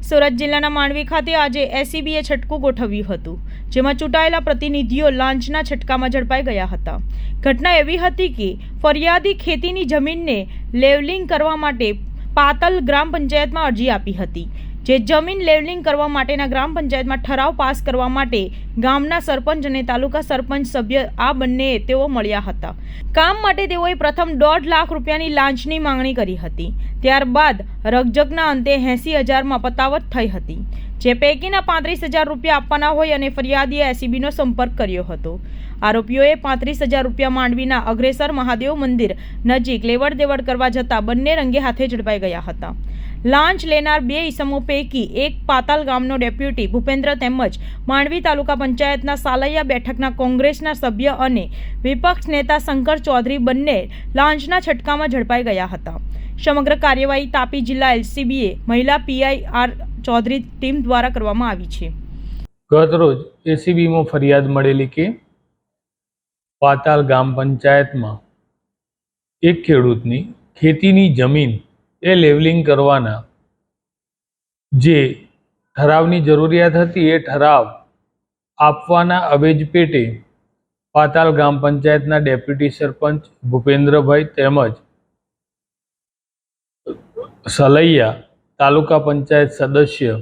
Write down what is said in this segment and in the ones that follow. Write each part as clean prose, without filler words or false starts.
સુરત જિલ્લાના માંડવી ખાતે આજે એસીબીએ છટકું ગોઠવ્યું હતું, જેમાં ચૂંટાયેલા પ્રતિનિધિઓ લાંચના છટકામાં ઝડપાઈ ગયા હતા। ઘટના એવી હતી કે ફરિયાદી ખેતીની જમીનને લેવલિંગ કરવા માટે પાતલ ગ્રામ પંચાયતમાં અરજી આપી હતી, જે જમીન લેવલિંગ કરવા માટેના ગ્રામ પંચાયતમાં ઠરાવ પાસ કરવા માટે ગામના સરપંચ અને તાલુકા સરપંચ સભ્ય આ બંને તેઓ મળ્યા હતા। કામ માટે તેઓએ પ્રથમ 1.5 લાખ રૂપિયાની લાંચની માંગણી કરી હતી। ત્યારબાદ રકઝકના અંતે 80,000માં પતાવટ થઈ હતી, જે પૈકીના 35,000 રૂપિયા આપવાના હોય અને ફરિયાદીએ એસીબીનો સંપર્ક કર્યો હતો। આરોપીઓએ 35,000 રૂપિયા માંડવીના અગ્રેસર મહાદેવ મંદિર નજીક લેવડ દેવડ કરવા જતાં બંને રંગે હાથે ઝડપાઈ ગયા હતા। લાંચ લેનાર 2 ઈસમો પૈકી એક પાતાલ ગામનો ડેપ્યુટી ભૂપેન્દ્ર તેમજ માંડવી તાલુકા પંચાયતના સાલૈયા બેઠકના કોંગ્રેસના સભ્ય અને વિપક્ષ નેતા શંકર ચૌધરી બંને લાંચના છટકામાં ઝડપાઈ ગયા હતા। સમગ્ર કાર્યવાહી તાપી જિલ્લા એલસીબીએ મહિલા પીઆઈ આર ચૌધરી ટીમ દ્વારા કરવામાં આવી છે। ગત રોજ એસીબીમાં ફરિયાદ મળેલી કે પાતાલ ગામ પંચાયતમાં એક ખેડૂતની ખેતીની જમીન એ લેવલિંગ કરવાના જે ઠરાવની જરૂરિયાત હતી એ ઠરાવ આપવાના અવેજ પેટે પાતાલ ગામ પંચાયતના ડેપ્યુટી સરપંચ ભૂપેન્દ્રભાઈ તેમજ સલૈયા તાલુકા પંચાયત સદસ્ય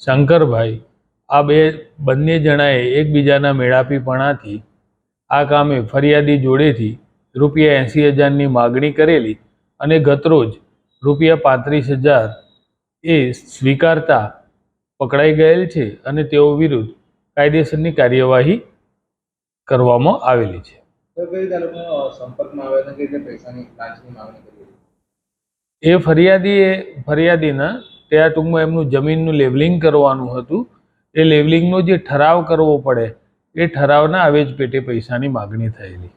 શંકરભાઈ આ બંને જણાએ એકબીજાના મેળાપીપણાથી આ કામે ફરિયાદી જોડેથી રૂપિયા 80,000ની માગણી કરેલી અને ગતરોજ રૂપિયા 35,000 એ સ્વીકારતા પકડાઈ ગયેલ છે અને તેઓ વિરુદ્ધ કાયદેસરની કાર્યવાહી કરવામાં આવેલી છે। એ ફરિયાદીના ત્યાં ટૂંકમાં એમનું જમીનનું લેવલિંગ કરવાનું હતું। એ લેવલિંગનો જે ઠરાવ કરવો પડે એ ઠરાવના અવેજ પેટે પૈસાની માગણી થયેલી।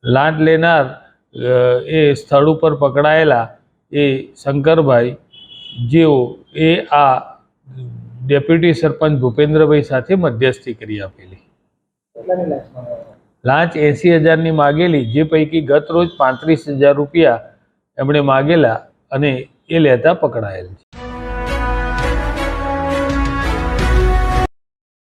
લાંચ લેનાર એ સ્થળ ઉપર પકડાયેલા એ શંકરભાઈ જેઓ એ આ ડેપ્યુટી સરપંચ ભૂપેન્દ્રભાઈ સાથે મધ્યસ્થી કરી આપેલી। લાંચ 80,000ની માગેલી, જે પૈકી ગત રોજ 35,000 રૂપિયા એમણે માગેલા અને એ લેતા પકડાયેલ છે।